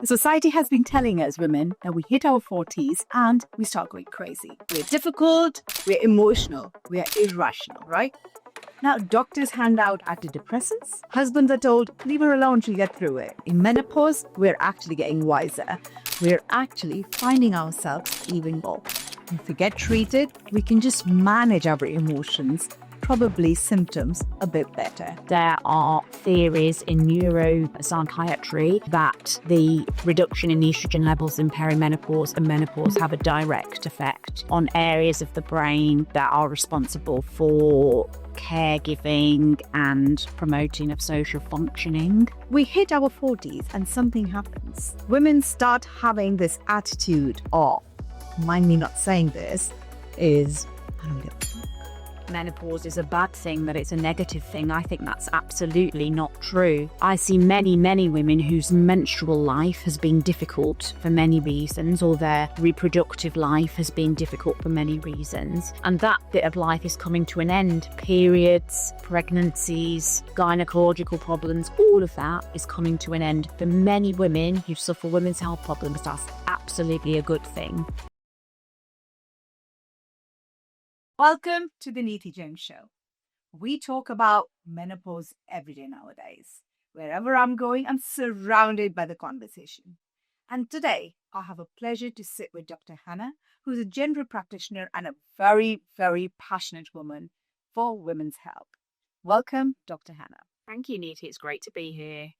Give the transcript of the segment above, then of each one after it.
The society has been telling us women that we hit our 40s and we start going crazy. We're difficult, we're emotional, we're irrational, right? Now, doctors hand out antidepressants. Husbands are told, leave her alone, she'll get through it. In menopause, we're actually getting wiser. We're actually finding ourselves even more. If we get treated, we can just manage our emotions, probably symptoms, a bit better. There are theories in neuropsychiatry that the reduction in estrogen levels in perimenopause and menopause have a direct effect on areas of the brain that are responsible for caregiving and promoting of social functioning. We hit our 40s and something happens. Women start having this attitude of, mind me not saying this, is, I don't give a fuck. Menopause is a bad thing, that it's a negative thing. I think that's absolutely not true. I see many women whose menstrual life has been difficult for many reasons, or their reproductive life has been difficult for many reasons. And that bit of life is coming to an end. Periods, pregnancies, gynecological problems, all of that is coming to an end. For many women who suffer women's health problems, that's absolutely a good thing. Welcome to the Neety Jain Show. We talk about menopause every day nowadays. Wherever I'm going, I'm surrounded by the conversation. And today, I have a pleasure to sit with Dr. Hannah, who's a general practitioner and a very passionate woman for women's health. Welcome, Dr. Hannah. Thank you, Neety. It's great to be here.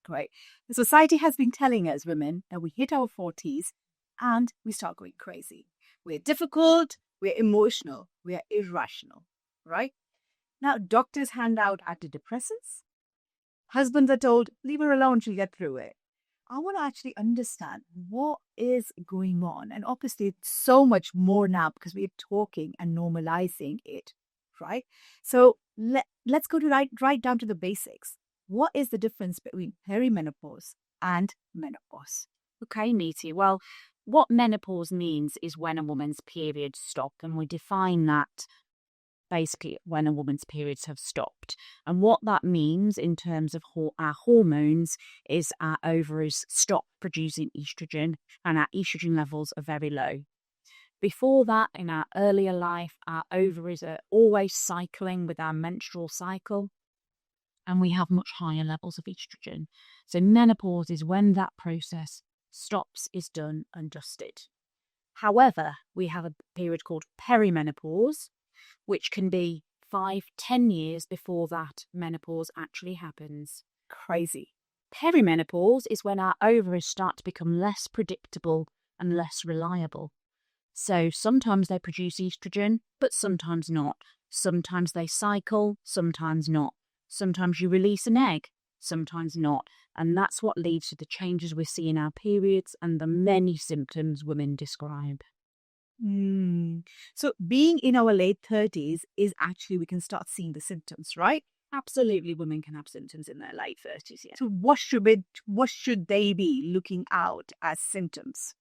Great. The society has been telling us women that we hit our 40s and we start going crazy. We're difficult, we're emotional, we're irrational, right? Now, doctors hand out antidepressants. Husbands are told, leave her alone, she'll get through it. I want to actually understand what is going on. And obviously, it's so much more now because we're talking and normalizing it, right? So let's go to right down to the basics. What is the difference between perimenopause and menopause? Okay, Neety. Well, what menopause means is when a woman's periods stop, and we define that basically when a woman's periods have stopped. And what that means in terms of our hormones is our ovaries stop producing estrogen, and our estrogen levels are very low. Before that, in our earlier life, our ovaries are always cycling with our menstrual cycle, and we have much higher levels of estrogen. So menopause is when that process stops, is done and dusted. However, we have a period called perimenopause, which can be 5-10 years before that menopause actually happens. Crazy. Perimenopause is when our ovaries start to become less predictable and less reliable. So sometimes they produce estrogen, but sometimes not. Sometimes they cycle, sometimes not. Sometimes you release an egg, sometimes not. And that's what leads to the changes we see in our periods and the many symptoms women describe. So being in our late 30s is actually, we can start seeing the symptoms, right? Absolutely, women can have symptoms in their late 30s, yeah. So what should they be looking out as symptoms?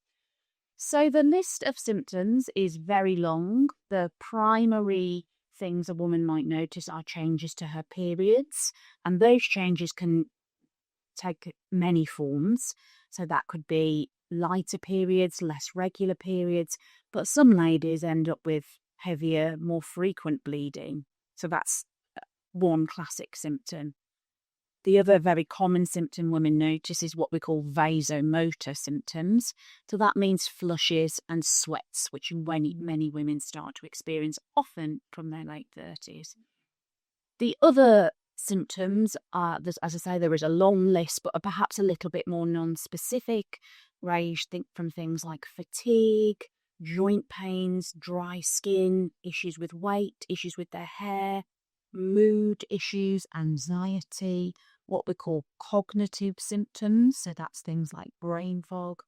So the list of symptoms is very long. The primary things a woman might notice are changes to her periods, and those changes can take many forms. So that could be lighter periods, less regular periods, but some ladies end up with heavier, more frequent bleeding. So that's one classic symptom. The other very common symptom women notice is what we call vasomotor symptoms. So that means flushes and sweats, which many women start to experience, often from their late 30s. The other symptoms are, as I say, there is a long list, but are perhaps a little bit more non-specific, range from things like fatigue, joint pains, dry skin, issues with weight, issues with their hair, mood issues, anxiety, what we call cognitive symptoms. So that's things like brain fog,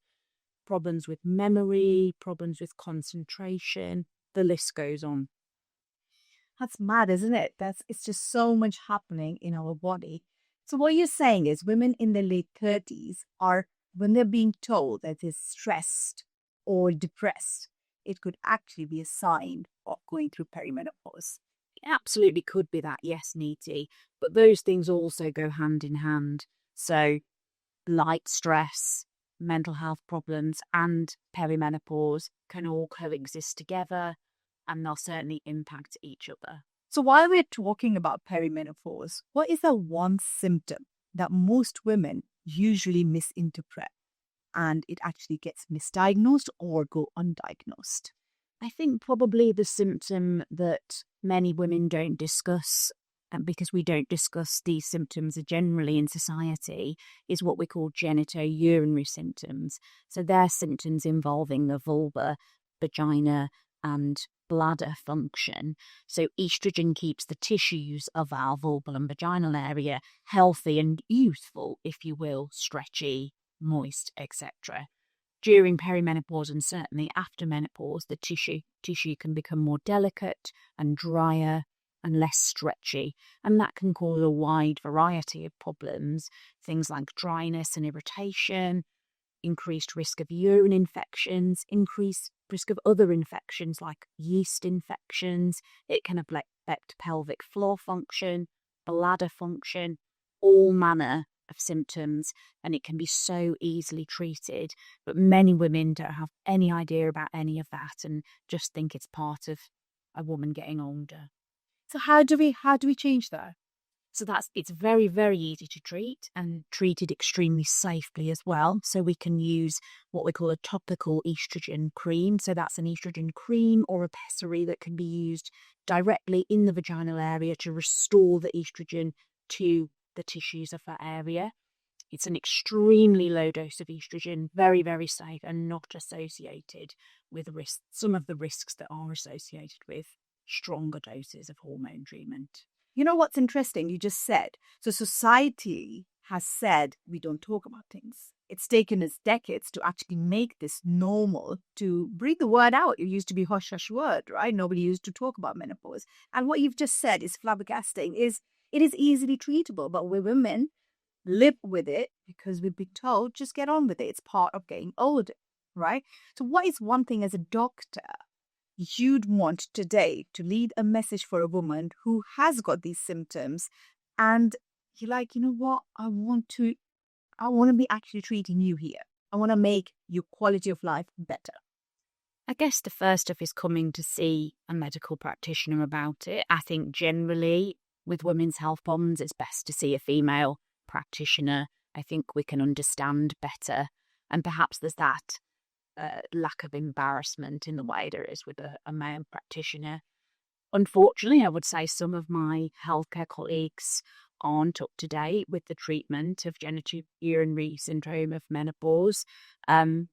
problems with memory, problems with concentration. The list goes on. That's mad, isn't it? It's just so much happening in our body. So what you're saying is women in their late 30s are, when they're being told that they're stressed or depressed, it could actually be a sign of going through perimenopause. It absolutely could be that, yes, Neety. But those things also go hand in hand. So light stress, mental health problems and perimenopause can all coexist together, and they'll certainly impact each other. So while we're talking about perimenopause, what is the one symptom that most women usually misinterpret and it actually gets misdiagnosed or go undiagnosed? I think probably the symptom that many women don't discuss, and because we don't discuss these symptoms generally in society, is what we call genitourinary symptoms. So they're symptoms involving the vulva, vagina, and bladder function. So estrogen keeps the tissues of our vulval and vaginal area healthy and youthful, if you will, stretchy, moist, etc. During perimenopause and certainly after menopause, the tissue can become more delicate and drier and less stretchy, and that can cause a wide variety of problems, things like dryness and irritation, increased risk of urine infections, increased risk of other infections like yeast infections. It can affect pelvic floor function, bladder function, all manner of symptoms, and it can be so easily treated. But many women don't have any idea about any of that and just think it's part of a woman getting older. So how do we change that? So it's very, very easy to treat and treated extremely safely as well. So we can use what we call a topical estrogen cream. So that's an estrogen cream or a pessary that can be used directly in the vaginal area to restore the estrogen to the tissues of that area. It's an extremely low dose of estrogen, very, very safe and not associated with some of the risks that are associated with stronger doses of hormone treatment. You know what's interesting? You just said, so society has said we don't talk about things. It's taken us decades to actually make this normal, to breathe the word out. It used to be hush hush word, right? Nobody used to talk about menopause. And what you've just said is flabbergasting. It is easily treatable, but we women live with it because we've been told just get on with it. It's part of getting older, right? So what is one thing as a doctor you'd want today to lead a message for a woman who has got these symptoms and you're like, you know what, I want to be actually treating you here. I want to make your quality of life better. I guess the first step is coming to see a medical practitioner about it. I think generally with women's health problems, it's best to see a female practitioner. I think we can understand better, and perhaps there's that lack of embarrassment in the way there is with a male practitioner. Unfortunately, I would say some of my healthcare colleagues aren't up to date with the treatment of genitourinary syndrome of menopause, and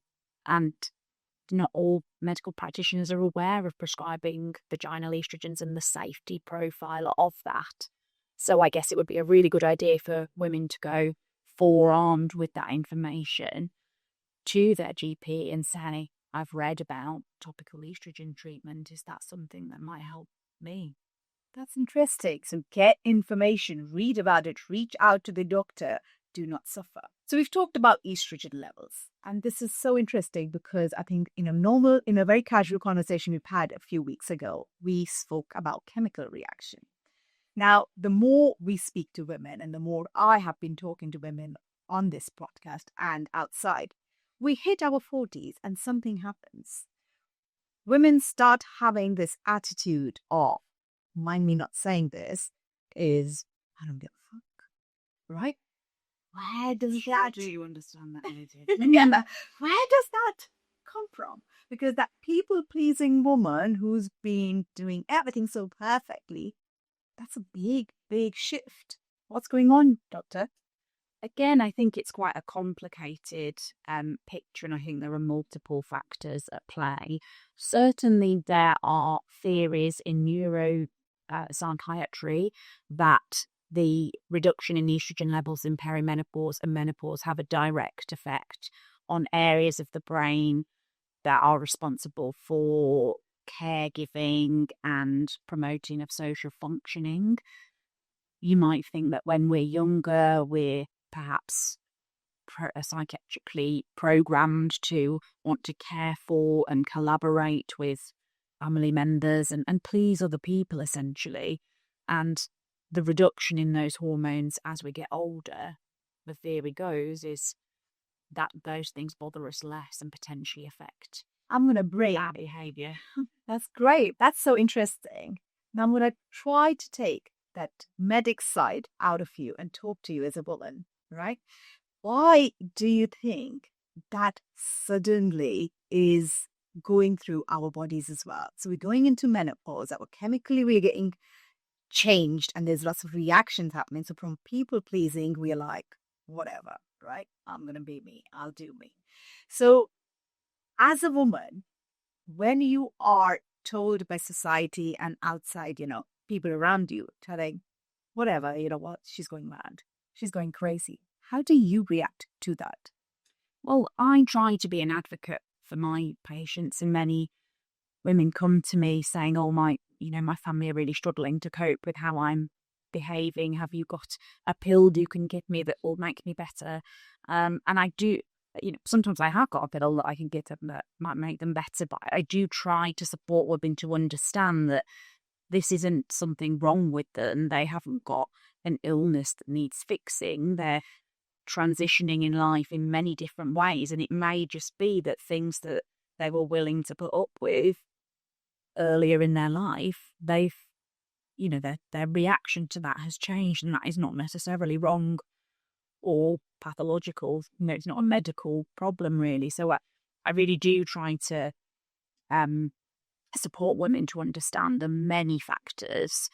not all medical practitioners are aware of prescribing vaginal estrogens and the safety profile of that. So I guess it would be a really good idea for women to go forearmed with that information to their GP and say, I've read about topical estrogen treatment. Is that something that might help me? That's interesting. So get information, read about it, reach out to the doctor, do not suffer. So we've talked about estrogen levels. And this is so interesting because I think in a very casual conversation we've had a few weeks ago, we spoke about chemical reaction. Now, the more we speak to women and the more I have been talking to women on this podcast and outside, we hit our 40s and something happens. Women start having this attitude of, mind me not saying this, is, I don't give a fuck, right? Where does that... Do you understand that, Neety? Yeah, where does that come from? Because that people-pleasing woman who's been doing everything so perfectly, that's a big, big shift. What's going on, doctor? Again, I think it's quite a complicated picture, and I think there are multiple factors at play. Certainly, there are theories in neuropsychiatry that the reduction in estrogen levels in perimenopause and menopause have a direct effect on areas of the brain that are responsible for caregiving and promoting of social functioning. You might think that when we're younger, we're perhaps psychiatrically programmed to want to care for and collaborate with family members and please other people, essentially. And the reduction in those hormones as we get older, the theory goes, is that those things bother us less and potentially affect I'm going to break. our behavior. That's great. That's so interesting. Now I'm going to try to take that medic side out of you and talk to you as a woman, right? Why do you think that suddenly is going through our bodies as well? So we're going into menopause, chemically we're getting changed, and there's lots of reactions happening. So from people pleasing, we're like, whatever, right? I'm going to be me. I'll do me. So as a woman, when you are told by society and outside, people around you telling, whatever, you know what, she's going mad, she's going crazy. How do you react to that? Well, I try to be an advocate for my patients, and many women come to me saying, oh, my family are really struggling to cope with how I'm behaving. Have you got a pill you can give me that will make me better? And I do, sometimes I have got a pill that I can give them that might make them better, but I do try to support women to understand that this isn't something wrong with them. They haven't got an illness that needs fixing. They're transitioning in life in many different ways, and it may just be that things that they were willing to put up with earlier in their life, they've, their reaction to that has changed, and that is not necessarily wrong or pathological. It's not a medical problem really. So I really do try to support women to understand the many factors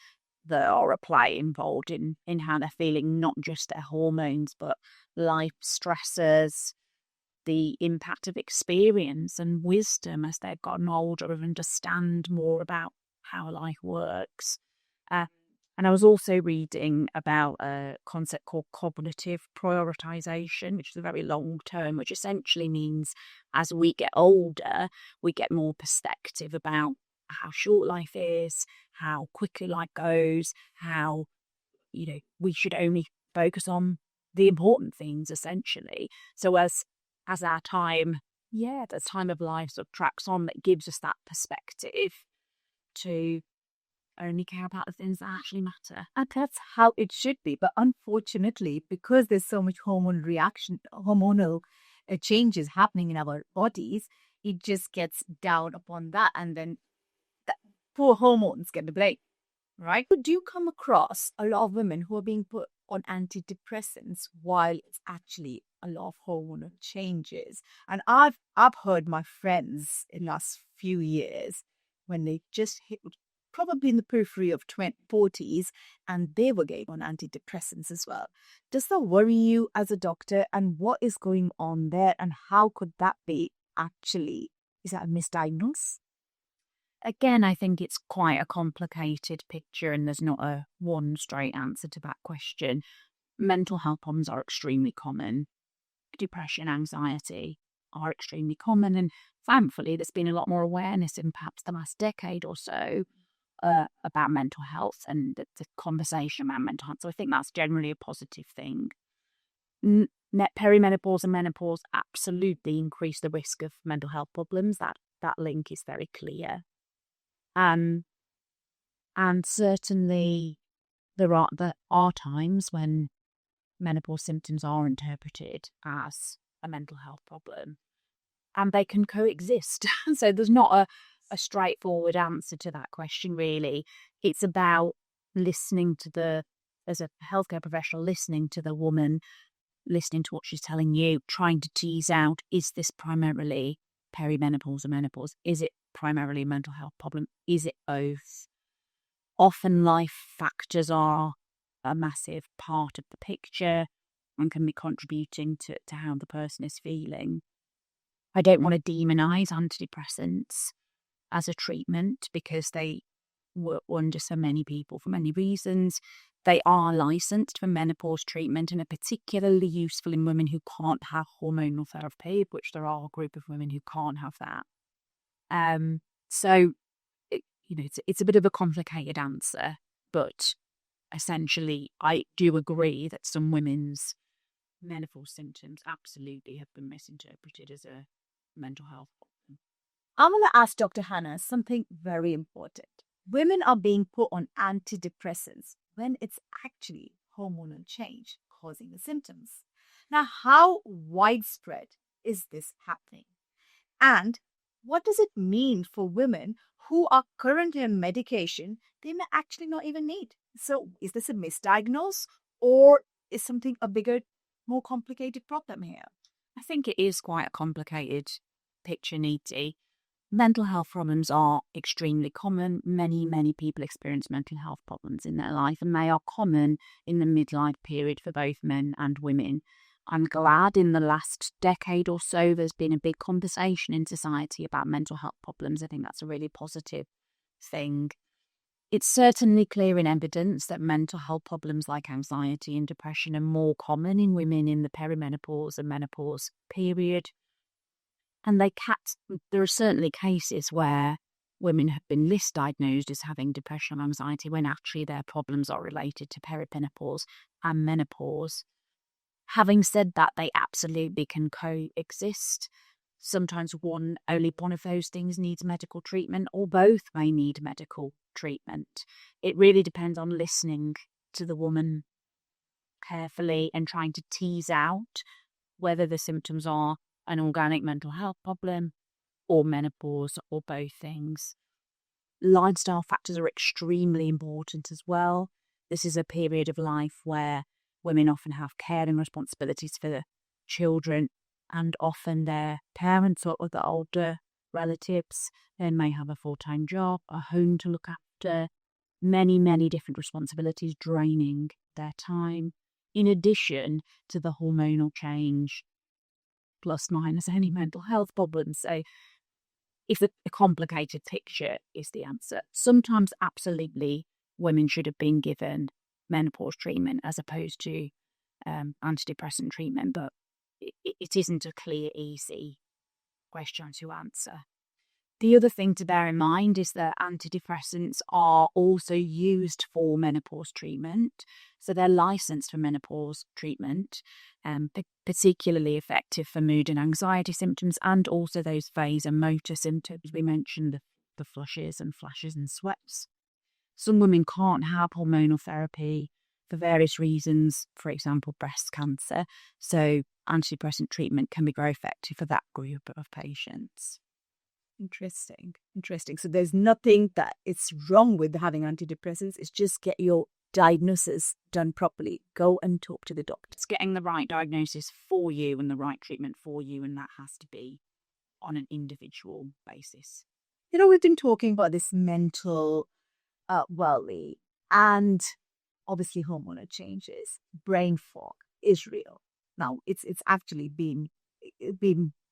that are at play involved in how they're feeling, not just their hormones, but life stressors, the impact of experience and wisdom as they've gotten older and understand more about how life works. And I was also reading about a concept called cognitive prioritization, which is a very long term, which essentially means as we get older, we get more perspective about how short life is, how quickly life goes, how, we should only focus on the important things, essentially. So as our time, the time of life sort of tracks on, that gives us that perspective to only care about the things that actually matter. And that's how it should be. But unfortunately, because there's so much hormonal changes happening in our bodies, it just gets down upon that. And then poor hormones get the blame, right? But do you come across a lot of women who are being put on antidepressants while it's actually a lot of hormonal changes? And I've heard my friends in the last few years when they just hit probably in the periphery of 40s, and they were getting on antidepressants as well. Does that worry you as a doctor? And what is going on there? And how could that be actually? Is that a misdiagnosis? Again, I think it's quite a complicated picture, and there's not a one straight answer to that question. Mental health problems are extremely common. Depression, anxiety are extremely common, and thankfully there's been a lot more awareness in perhaps the last decade or so about mental health and the conversation about mental health. So I think that's generally a positive thing. Perimenopause and menopause absolutely increase the risk of mental health problems. That link is very clear. And certainly there are times when menopause symptoms are interpreted as a mental health problem, and they can coexist. So there's not a straightforward answer to that question, really. It's about listening to as a healthcare professional, listening to the woman, listening to what she's telling you, trying to tease out, is this primarily perimenopause or menopause? Is it primarily a mental health problem? Is it both? Often life factors are a massive part of the picture and can be contributing to how the person is feeling. I don't want to demonize antidepressants as a treatment because they work wonders for many people for many reasons. They are licensed for menopause treatment and are particularly useful in women who can't have hormonal therapy, which there are a group of women who can't have that. So, it's a bit of a complicated answer, but essentially, I do agree that some women's menopause symptoms absolutely have been misinterpreted as a mental health problem. I'm going to ask Dr. Hannah something very important. Women are being put on antidepressants when it's actually hormonal change causing the symptoms. Now, how widespread is this happening? And what does it mean for women who are currently on medication they may actually not even need? So, is this a misdiagnosis, or is something a bigger, more complicated problem here? I think it is quite a complicated picture, Neety. Mental health problems are extremely common. Many people experience mental health problems in their life, and they are common in the midlife period for both men and women. I'm glad in the last decade or so there's been a big conversation in society about mental health problems. I think that's a really positive thing. It's certainly clear in evidence that mental health problems like anxiety and depression are more common in women in the perimenopause and menopause period. And there are certainly cases where women have been misdiagnosed as having depression or anxiety when actually their problems are related to perimenopause and menopause. Having said that, they absolutely can coexist. Sometimes only one of those things needs medical treatment, or both may need medical treatment. It really depends on listening to the woman carefully and trying to tease out whether the symptoms are an organic mental health problem or menopause or both things. Lifestyle factors are extremely important as well. This is a period of life where women often have caring responsibilities for the children, and often their parents or other older relatives then may have a full-time job, a home to look after, many different responsibilities draining their time, in addition to the hormonal change, plus minus any mental health problems. So it's a complicated picture is the answer. Sometimes, absolutely, women should have been given menopause treatment as opposed to antidepressant treatment, but it isn't a clear, easy question to answer. The other thing to bear in mind is that antidepressants are also used for menopause treatment. So they're licensed for menopause treatment, particularly effective for mood and anxiety symptoms, and also those vasomotor symptoms. We mentioned the flushes and flashes and sweats. Some women can't have hormonal therapy for various reasons, for example, breast cancer. So antidepressant treatment can be very effective for that group of patients. Interesting. So there's nothing that is wrong with having antidepressants. It's just get your diagnosis done properly. Go and talk to the doctor. It's getting the right diagnosis for you and the right treatment for you, and that has to be on an individual basis. We've been talking about this mental well-being and obviously hormonal changes. Brain fog is real. Now, it's actually been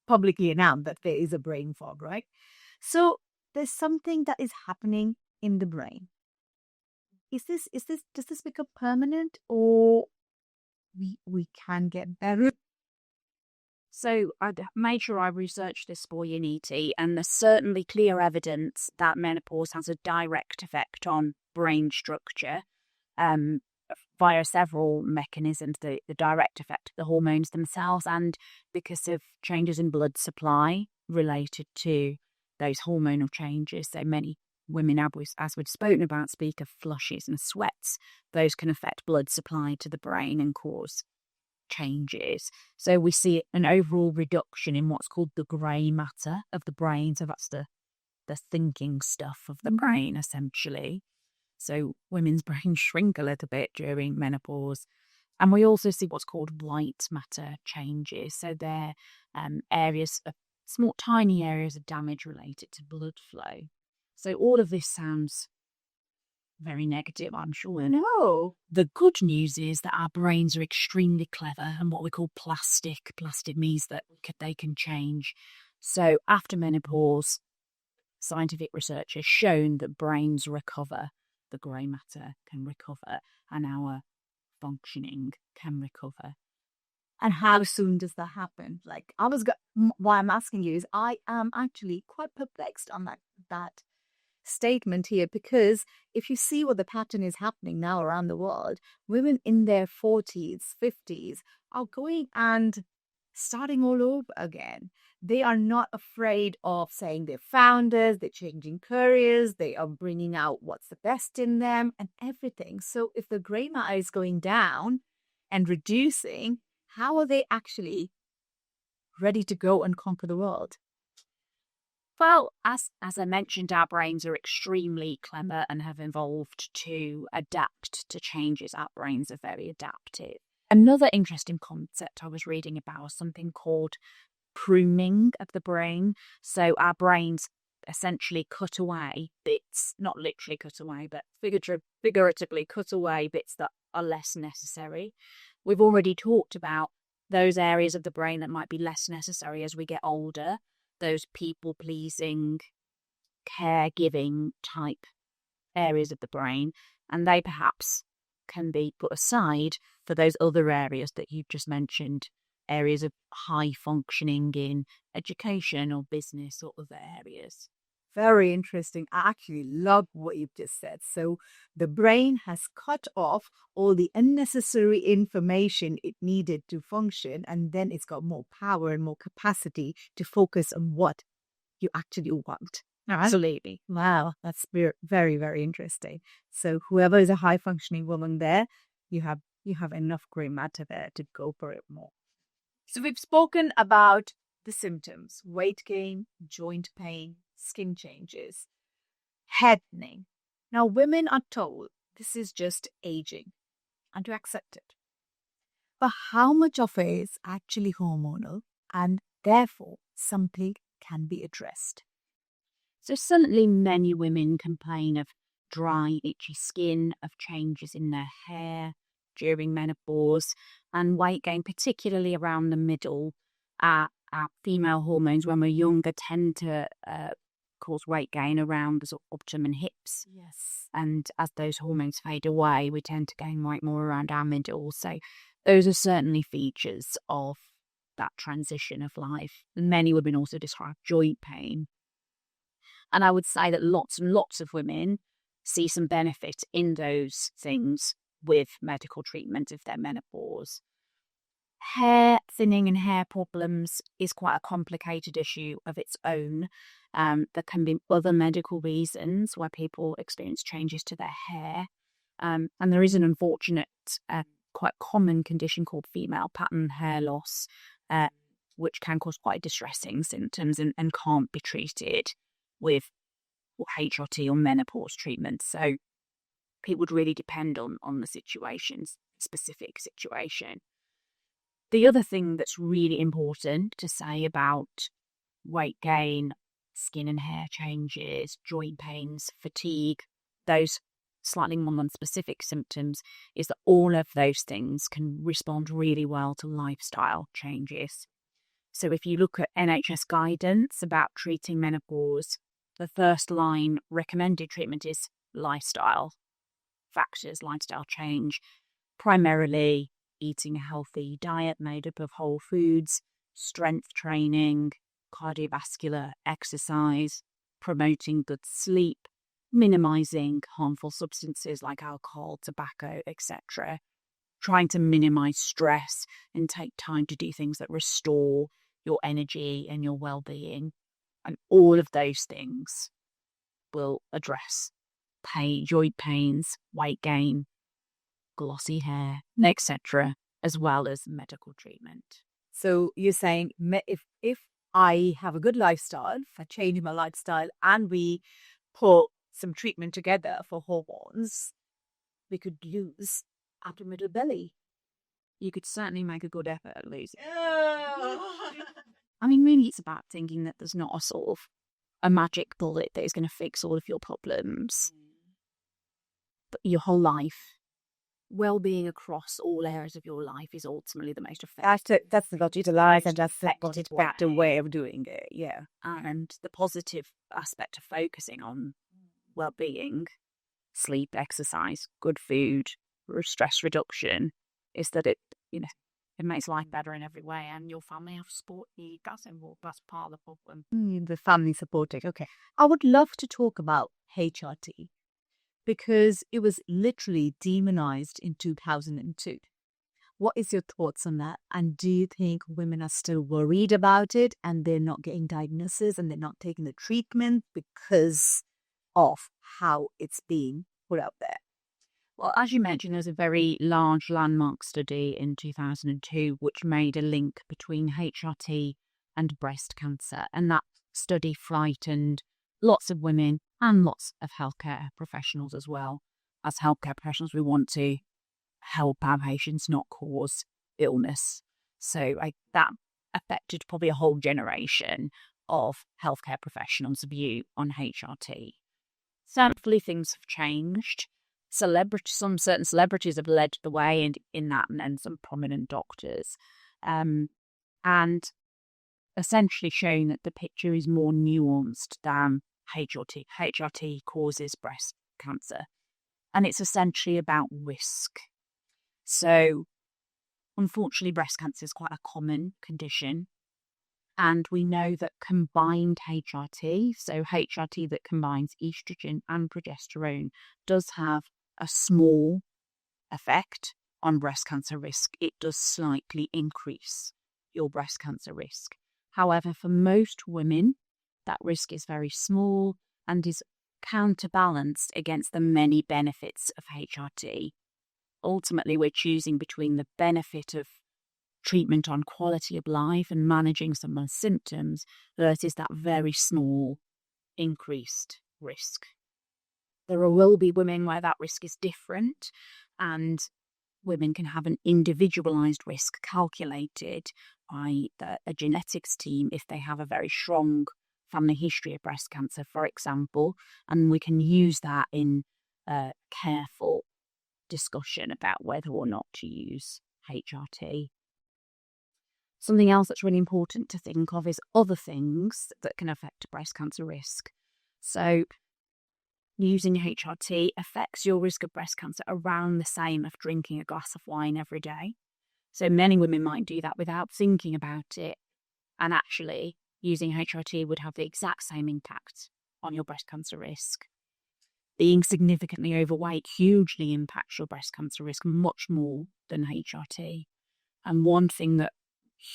publicly announced that there is a brain fog, right? So there's something that is happening in the brain. Does this become permanent, or we can get better? So I made sure I researched this for you, Neety, and there's certainly clear evidence that menopause has a direct effect on brain structure via several mechanisms, the direct effect of the hormones themselves, and because of changes in blood supply related to those hormonal changes. So many women, as we've spoken about, speak of flushes and sweats. Those can affect blood supply to the brain and cause changes. So we see an overall reduction in what's called the grey matter of the brain. So that's the thinking stuff of the brain, essentially. So women's brains shrink a little bit during menopause. And we also see what's called white matter changes. So they're areas of small, tiny areas of damage related to blood flow. So all of this sounds very negative, I'm sure. No. The good news is that our brains are extremely clever and what we call plastic. Plastic means that they can change. So after menopause, scientific research has shown that brains recover, the grey matter can recover, and our functioning can recover. And how soon does that happen? Like, why I'm asking you is I am actually quite perplexed on that statement here, because if you see what the pattern is happening now around the world, women in their 40s, 50s are going and starting all over again. They are not afraid of saying they're founders, they're changing careers, they are bringing out what's the best in them and everything. So if the grey matter is going down and reducing, how are they actually ready to go and conquer the world? Well, as I mentioned, our brains are extremely clever and have evolved to adapt to changes. Our brains are very adaptive. Another interesting concept I was reading about was something called pruning of the brain. So our brains essentially cut away bits, not literally cut away, but figuratively cut away bits that are less necessary. We've already talked about those areas of the brain that might be less necessary as we get older, those people-pleasing, caregiving type areas of the brain, and they perhaps can be put aside for those other areas that you've just mentioned, areas of high functioning in education or business or other areas. Very interesting. I actually love what you've just said. So the brain has cut off all the unnecessary information it needed to function, and then it's got more power and more capacity to focus on what you actually want. Absolutely. Wow, that's very, very interesting. So whoever is a high functioning woman there, you have enough gray matter there to go for it more. So we've spoken about the symptoms: weight gain, joint pain, skin changes, head thinning. Now, women are told this is just aging and to accept it. But how much of it is actually hormonal and therefore something can be addressed? So certainly many women complain of dry, itchy skin, of changes in their hair during menopause, and weight gain, particularly around the middle. Our female hormones, when we're younger, tend to cause weight gain around the sort of bottom and hips. Yes. And as those hormones fade away, we tend to gain weight more around our middle. So those are certainly features of that transition of life. And many women also describe joint pain. And I would say that lots and lots of women see some benefit in those things with medical treatment of their menopause. Hair thinning and hair problems is quite a complicated issue of its own. There can be other medical reasons why people experience changes to their hair. And there is an unfortunate, quite common condition called female pattern hair loss, which can cause quite distressing symptoms and can't be treated with HRT or menopause treatment. So it would really depend on the specific situation. The other thing that's really important to say about weight gain, skin and hair changes, joint pains, fatigue, those slightly more non-specific symptoms, is that all of those things can respond really well to lifestyle changes. So if you look at NHS guidance about treating menopause, the first line recommended treatment is lifestyle factors, lifestyle change, primarily eating a healthy diet made up of whole foods, strength training, cardiovascular exercise, promoting good sleep, minimizing harmful substances like alcohol, tobacco, etc., trying to minimize stress and take time to do things that restore your energy and your well-being. And all of those things will address pain, joint pains, weight gain, glossy hair, etc., as well as medical treatment. So you're saying if I have a good lifestyle, if I change my lifestyle and we put some treatment together for hormones, we could lose abdominal belly. You could certainly make a good effort at losing. I mean, really, it's about thinking that there's not a sort of a magic bullet that is going to fix all of your problems. But your whole life, well-being across all areas of your life is ultimately the most effective. That's the logic to life, and that's the most effective way of doing it. Yeah. And the positive aspect of focusing on well-being, sleep, exercise, good food, stress reduction, is that it makes life better in every way, and your family have support you. That's part of the problem. The family supporting. Okay. I would love to talk about HRT because it was literally demonized in 2002. What is your thoughts on that? And do you think women are still worried about it and they're not getting diagnosis and they're not taking the treatment because of how it's being put out there? Well, as you mentioned, there's a very large landmark study in 2002 which made a link between HRT and breast cancer. And that study frightened lots of women and lots of healthcare professionals as well. As healthcare professionals, we want to help our patients not cause illness. So that affected probably a whole generation of healthcare professionals' view on HRT. Thankfully, things have changed. Some certain celebrities have led the way in that, and then some prominent doctors, and essentially showing that the picture is more nuanced than HRT. HRT causes breast cancer, and it's essentially about risk. So, unfortunately, breast cancer is quite a common condition. And we know that combined HRT, so HRT that combines estrogen and progesterone, does have a small effect on breast cancer risk. It does slightly increase your breast cancer risk. However, for most women, that risk is very small and is counterbalanced against the many benefits of HRT. Ultimately, we're choosing between the benefit of treatment on quality of life and managing someone's symptoms versus that very small increased risk. There will be women where that risk is different, and women can have an individualized risk calculated by a genetics team if they have a very strong family history of breast cancer, for example, and we can use that in careful discussion about whether or not to use HRT. Something else that's really important to think of is other things that can affect breast cancer risk. So using HRT affects your risk of breast cancer around the same of drinking a glass of wine every day. So many women might do that without thinking about it. And actually, using HRT would have the exact same impact on your breast cancer risk. Being significantly overweight hugely impacts your breast cancer risk much more than HRT. And one thing that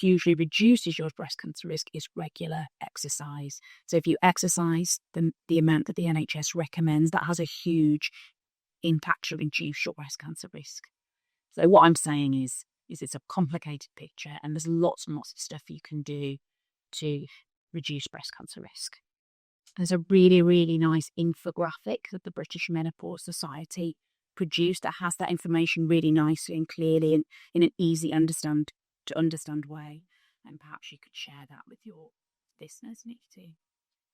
hugely reduces your breast cancer risk is regular exercise. So if you exercise the amount that the NHS recommends, that has a huge impact to reduce your breast cancer risk. So what I'm saying is it's a complicated picture, and there's lots and lots of stuff you can do to reduce breast cancer risk. There's a really, really nice infographic that the British Menopause Society produced that has that information really nicely and clearly and in an easy to understand way, and perhaps you could share that with your listeners, Neety.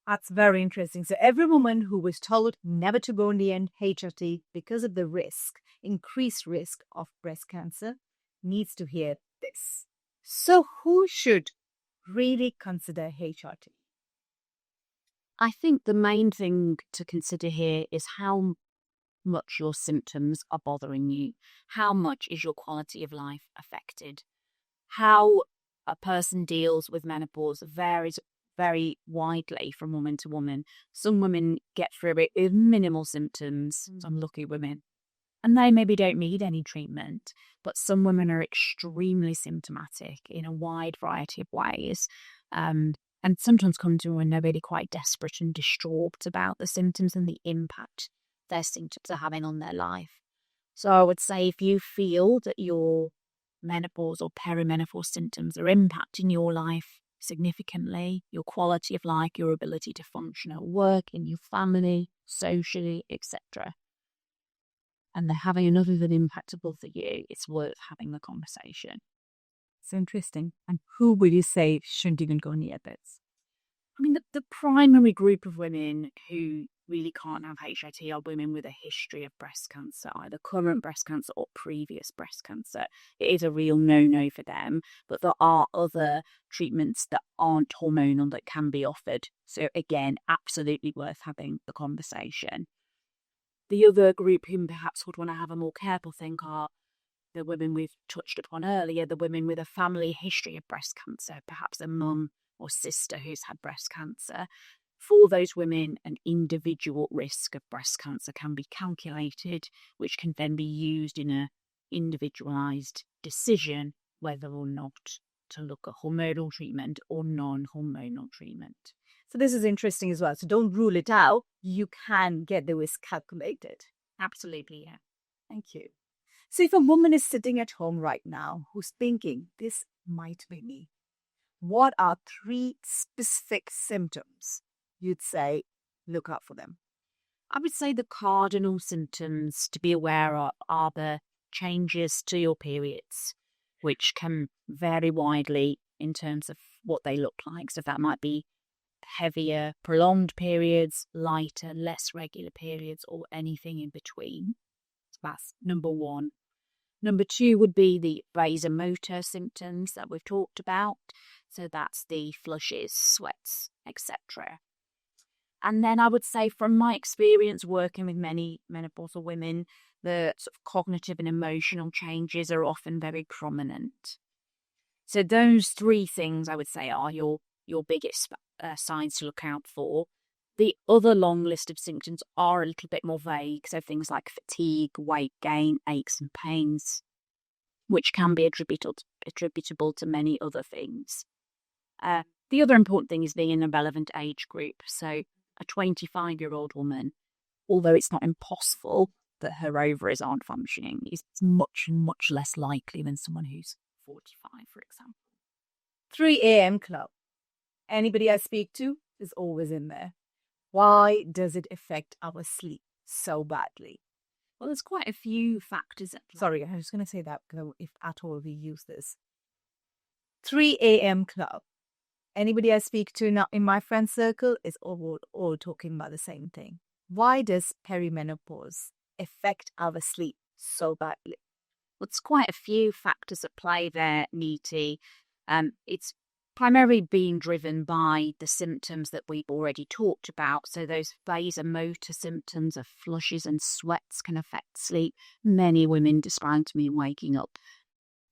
That's very interesting. So every woman who was told never to go on the HRT because of the increased risk of breast cancer, needs to hear this. So who should really consider HRT? I think the main thing to consider here is how much your symptoms are bothering you. How much is your quality of life affected? How a person deals with menopause varies very widely from woman to woman. Some women get through it with minimal symptoms, some lucky women, and they maybe don't need any treatment. But some women are extremely symptomatic in a wide variety of ways, and sometimes come to when they're really quite desperate and distraught about the symptoms and the impact their symptoms are having on their life. So I would say if you feel that your menopause or perimenopause symptoms are impacting your life significantly, your quality of life, your ability to function at work, in your family, socially, etc., and they're having enough of an impact to bother you, it's worth having the conversation. It's interesting. And who would you say shouldn't even go near this? I mean, the primary group of women who really can't have HRT are women with a history of breast cancer, either current breast cancer or previous breast cancer. It is a real no-no for them, but there are other treatments that aren't hormonal that can be offered. So again, absolutely worth having the conversation. The other group whom perhaps would want to have a more careful think are the women we've touched upon earlier, the women with a family history of breast cancer, perhaps a mum or sister who's had breast cancer. For those women, an individual risk of breast cancer can be calculated, which can then be used in an individualised decision whether or not to look at hormonal treatment or non-hormonal treatment. So this is interesting as well. So don't rule it out. You can get the risk calculated. Absolutely, yeah. Thank you. So if a woman is sitting at home right now who's thinking, this might be me, what are 3 specific symptoms you'd say, look out for them? I would say the cardinal symptoms to be aware of are the changes to your periods, which can vary widely in terms of what they look like. So that might be heavier, prolonged periods, lighter, less regular periods, or anything in between. So that's number 1. Number 2 would be the vasomotor symptoms that we've talked about. So that's the flushes, sweats, etc. And then I would say, from my experience working with many menopausal women, the sort of cognitive and emotional changes are often very prominent. So those 3 things I would say are your biggest signs to look out for. The other long list of symptoms are a little bit more vague. So things like fatigue, weight gain, aches and pains, which can be attributable to many other things. The other important thing is being in a relevant age group. So a 25-year-old woman, although it's not impossible that her ovaries aren't functioning, is much, much less likely than someone who's 45, for example. 3 a.m. club. Anybody I speak to is always in there. Why does it affect our sleep so badly? Well, there's quite a few factors at play. Sorry, I was going to say that because if at all we use this. 3 a.m. club. Anybody I speak to now in my friend circle is all talking about the same thing. Why does perimenopause affect our sleep so badly? Well, it's quite a few factors at play there, Neety. It's primarily being driven by the symptoms that we've already talked about. So those vasomotor symptoms of flushes and sweats can affect sleep. Many women describe to me waking up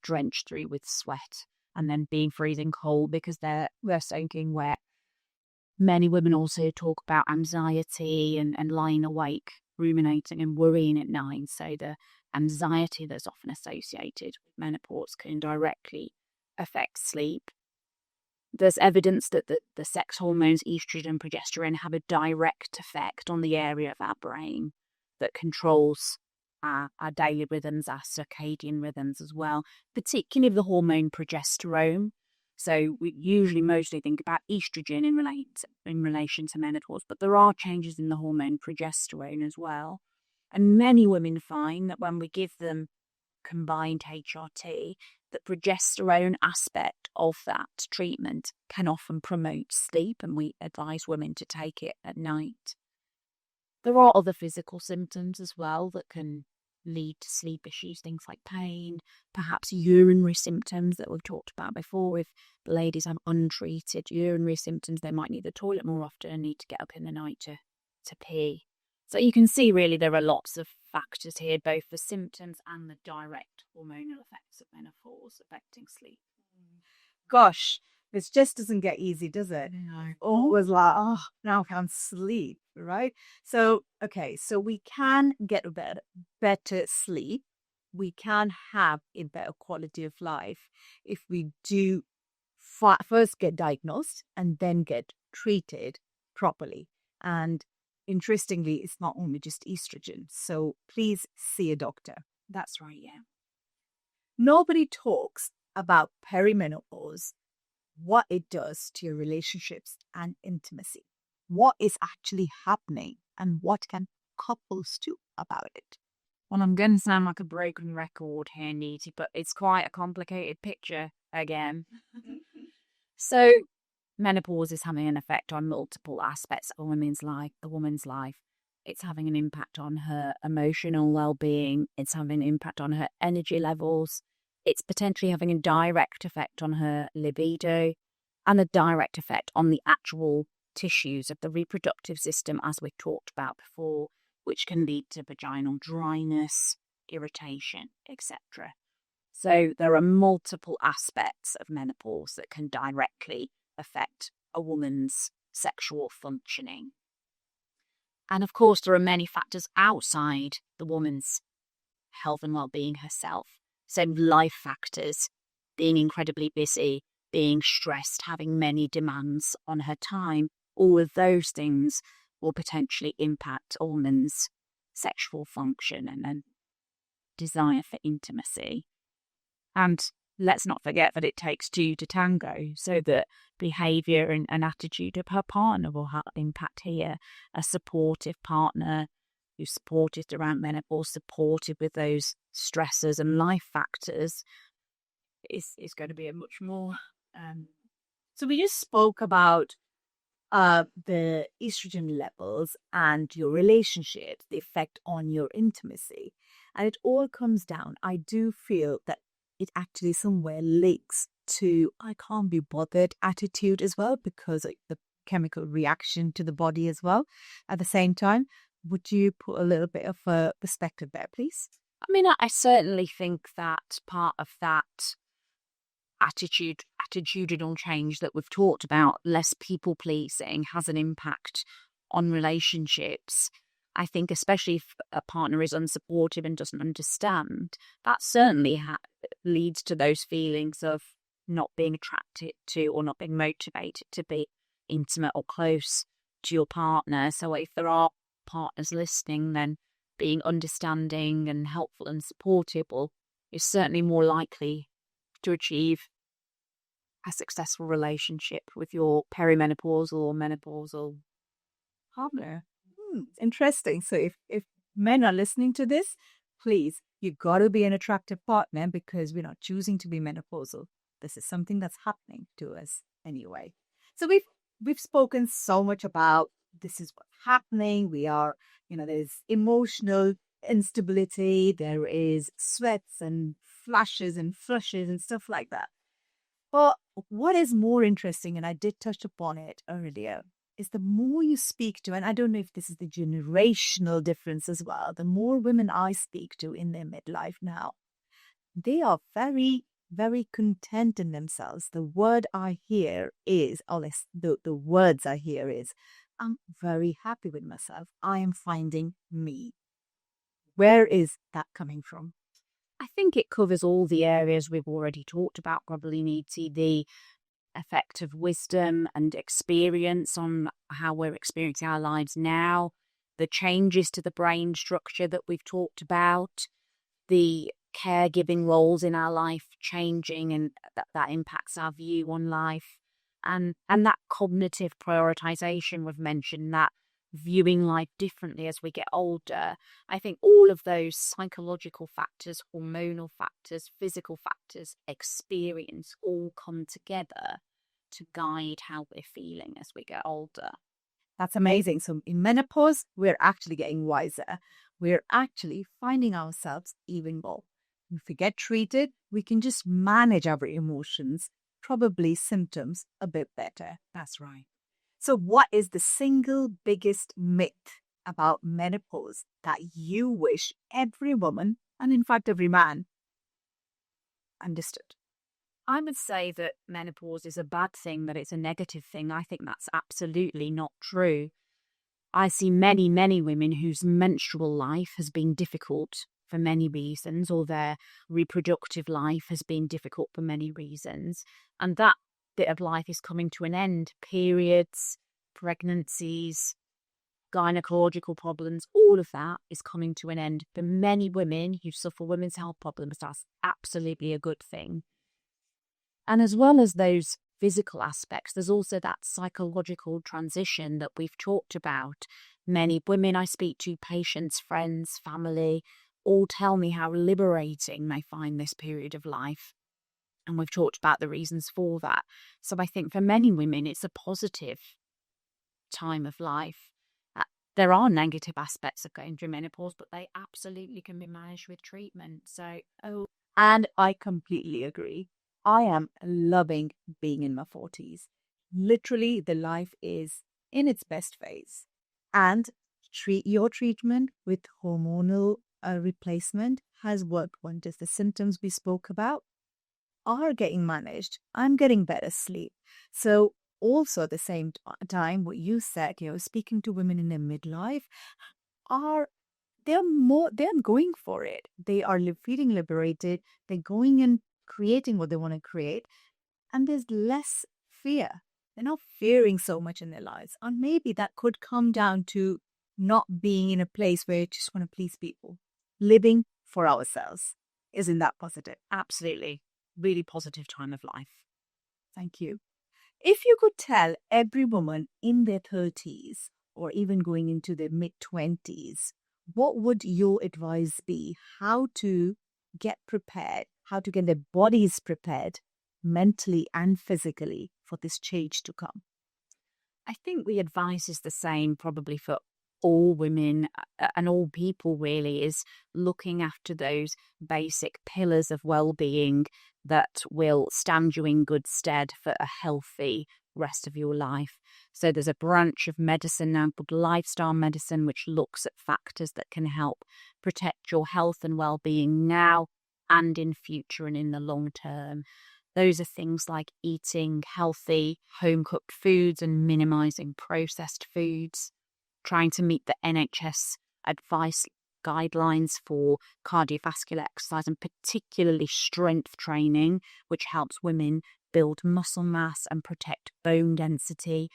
drenched through with sweat and then being freezing cold because they're soaking wet. Many women also talk about anxiety and lying awake, ruminating and worrying at night. So the anxiety that's often associated with menopause can directly affect sleep. There's evidence that the sex hormones estrogen and progesterone have a direct effect on the area of our brain that controls our daily rhythms, our circadian rhythms as well, particularly the hormone progesterone. So we usually mostly think about estrogen in relation to menopause, but there are changes in the hormone progesterone as well. And many women find that when we give them combined HRT, the progesterone aspect of that treatment can often promote sleep, and we advise women to take it at night. There are other physical symptoms as well that can lead to sleep issues, things like pain, perhaps urinary symptoms that we've talked about before. If the ladies have untreated urinary symptoms, they might need the toilet more often and need to get up in the night to pee. So you can see really there are lots of factors here, both the symptoms and the direct hormonal effects of menopause affecting sleep. Gosh, this just doesn't get easy, does it? No. Always like, oh, now I can't sleep, right? So, okay, so we can get a better sleep. We can have a better quality of life if we do first get diagnosed and then get treated properly. And interestingly, it's not only just estrogen. So please see a doctor. That's right, yeah. Nobody talks about perimenopause, what it does to your relationships and intimacy. What is actually happening and what can couples do about it? Well, I'm going to sound like a broken record here, Neety, but it's quite a complicated picture again. So, menopause is having an effect on multiple aspects of a woman's life, the woman's life. It's having an impact on her emotional well-being. It's having an impact on her energy levels. It's potentially having a direct effect on her libido and a direct effect on the actual tissues of the reproductive system, as we talked about before, which can lead to vaginal dryness, irritation, etc. So there are multiple aspects of menopause that can directly affect a woman's sexual functioning. And of course, there are many factors outside the woman's health and well-being herself. So life factors, being incredibly busy, being stressed, having many demands on her time, all of those things will potentially impact a woman's sexual function and desire for intimacy. And let's not forget that it takes two to tango, so that behaviour and attitude of her partner will have impact here. A supportive partner who's supportive around menopause, supportive with those stressors and life factors, is going to be a much more... So we just spoke about the estrogen levels and your relationships, the effect on your intimacy. And it all comes down, I do feel that it actually somewhere links to I can't be bothered attitude as well, because of the chemical reaction to the body as well. At the same time, would you put a little bit of a perspective there, please? I mean, I certainly think that part of that attitudinal change that we've talked about, less people pleasing, has an impact on relationships. I think especially if a partner is unsupportive and doesn't understand, that certainly leads to those feelings of not being attracted to or not being motivated to be intimate or close to your partner. So if there are partners listening, then being understanding and helpful and supportive is certainly more likely to achieve a successful relationship with your perimenopausal or menopausal partner. Interesting. So if men are listening to this, please, you got to be an attractive partner, because we're not choosing to be menopausal. This is something that's happening to us anyway. So we've spoken so much about this is what's happening. We are, there's emotional instability. There is sweats and flushes and stuff like that. But what is more interesting, and I did touch upon it earlier, is the more you speak to, and I don't know if this is the generational difference as well, the more women I speak to in their midlife now, they are very, very content in themselves. The word I hear is, the words I hear is, I'm very happy with myself. I am finding me. Where is that coming from? I think it covers all the areas we've already talked about, probably, Neety, the effect of wisdom and experience on how we're experiencing our lives now, the changes to the brain structure that we've talked about, the caregiving roles in our life changing, and that impacts our view on life, and that cognitive prioritization we've mentioned, that viewing life differently as we get older. I think all of those psychological factors, hormonal factors, physical factors, experience all come together to guide how we're feeling as we get older. That's amazing. So in menopause, we're actually getting wiser. We're actually finding ourselves even more. If we get treated, we can just manage our emotions, probably symptoms, a bit better. That's right. So what is the single biggest myth about menopause that you wish every woman, and in fact every man, understood? I would say that menopause is a bad thing, that it's a negative thing. I think that's absolutely not true. I see many, many women whose menstrual life has been difficult for many reasons, or their reproductive life has been difficult for many reasons. And that bit of life is coming to an end. Periods, pregnancies, gynecological problems, all of that is coming to an end. For many women who suffer women's health problems, that's absolutely a good thing. And as well as those physical aspects, there's also that psychological transition that we've talked about. Many women I speak to, patients, friends, family, all tell me how liberating they find this period of life. And we've talked about the reasons for that. So I think for many women, it's a positive time of life. There are negative aspects of going through menopause, but they absolutely can be managed with treatment. And I completely agree. I am loving being in my 40s. Literally, the life is in its best phase. And your treatment with hormonal replacement has worked wonders. The symptoms we spoke about are getting managed. I'm getting better sleep. So also at the same time, what you said, speaking to women in their midlife, they're going for it. They are feeling liberated. They're going and creating what they want to create. And there's less fear. They're not fearing so much in their lives. And maybe that could come down to not being in a place where you just want to please people. Living for ourselves. Isn't that positive? Absolutely. Really positive time of life. Thank you. If you could tell every woman in their 30s or even going into their mid-20s, what would your advice be? How to get prepared, how to get their bodies prepared mentally and physically for this change to come? I think the advice is the same probably for all women and all people, really, is looking after those basic pillars of well-being that will stand you in good stead for a healthy rest of your life. So there's a branch of medicine now called lifestyle medicine, which looks at factors that can help protect your health and well-being now and in future and in the long term. Those are things like eating healthy, home-cooked foods and minimizing processed foods, trying to meet the NHS advice guidelines for cardiovascular exercise and particularly strength training, which helps women build muscle mass and protect bone density,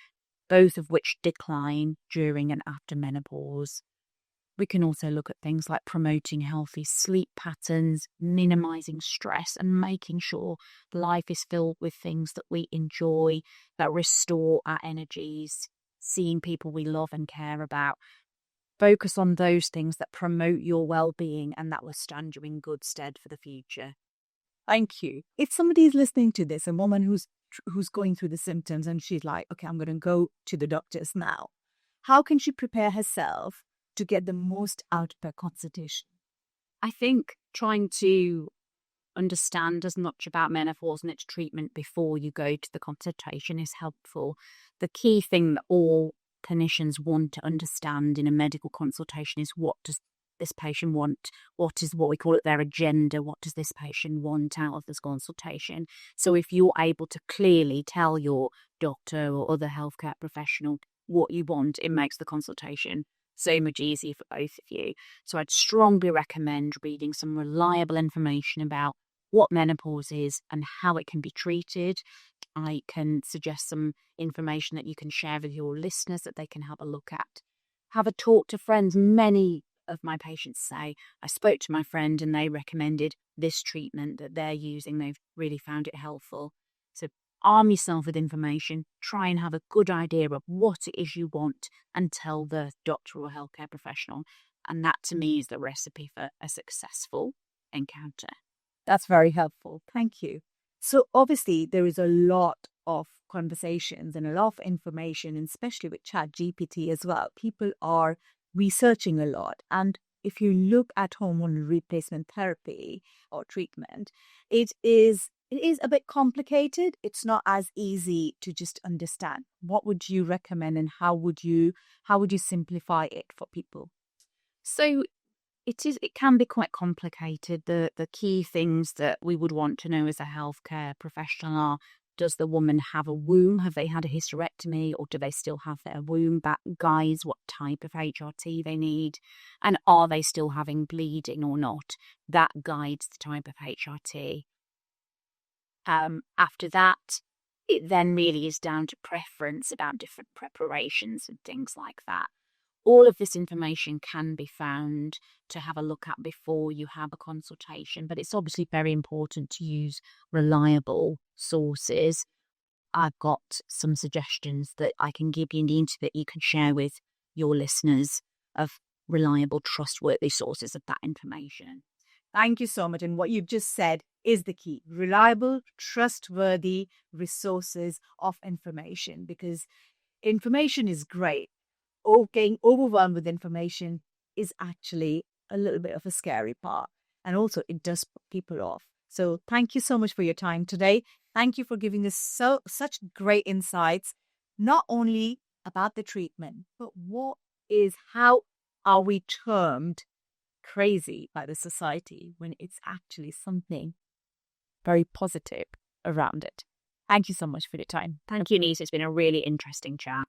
both of which decline during and after menopause. We can also look at things like promoting healthy sleep patterns, minimizing stress, and making sure life is filled with things that we enjoy, that restore our energies, seeing people we love and care about. Focus on those things that promote your well-being and that will stand you in good stead for the future. Thank you. If somebody is listening to this, a woman who's going through the symptoms and she's like, okay, I'm going to go to the doctors now, how can she prepare herself to get the most out of her consultation? I think trying to understand as much about menopause and its treatment before you go to the consultation is helpful. The key thing that all clinicians want to understand in a medical consultation is, what does this patient want? What is what we call it their agenda? What does this patient want out of this consultation? So if you're able to clearly tell your doctor or other healthcare professional what you want, it makes the consultation so much easier for both of you. So I'd strongly recommend reading some reliable information about what menopause is and how it can be treated. I can suggest some information that you can share with your listeners that they can have a look at. Have a talk to friends. Many of my patients say, I spoke to my friend and they recommended this treatment that they're using. They've really found it helpful. So arm yourself with information, try and have a good idea of what it is you want and tell the doctor or healthcare professional. And that to me is the recipe for a successful encounter. That's very helpful. Thank you. So obviously there is a lot of conversations and a lot of information, and especially with ChatGPT as well. People are researching a lot. And if you look at hormone replacement therapy or treatment, it is a bit complicated. It's not as easy to just understand. What would you recommend and how would you simplify it for people? So it can be quite complicated. The key things that we would want to know as a healthcare professional are, does the woman have a womb? Have they had a hysterectomy, or do they still have their womb back? Guys, what type of HRT they need? And are they still having bleeding or not? That guides the type of HRT. After that, it then really is down to preference about different preparations and things like that. All of this information can be found to have a look at before you have a consultation, but it's obviously very important to use reliable sources. I've got some suggestions that I can give you, Neety, that you can share with your listeners of reliable, trustworthy sources of that information. Thank you so much. And what you've just said is the key. Reliable, trustworthy resources of information, because information is great. Getting overwhelmed with information is actually a little bit of a scary part. And also it does put people off. So thank you so much for your time today. Thank you for giving us such great insights, not only about the treatment, but how are we termed crazy by the society when it's actually something very positive around it. Thank you so much for your time. Thank you, Neety. It's been a really interesting chat.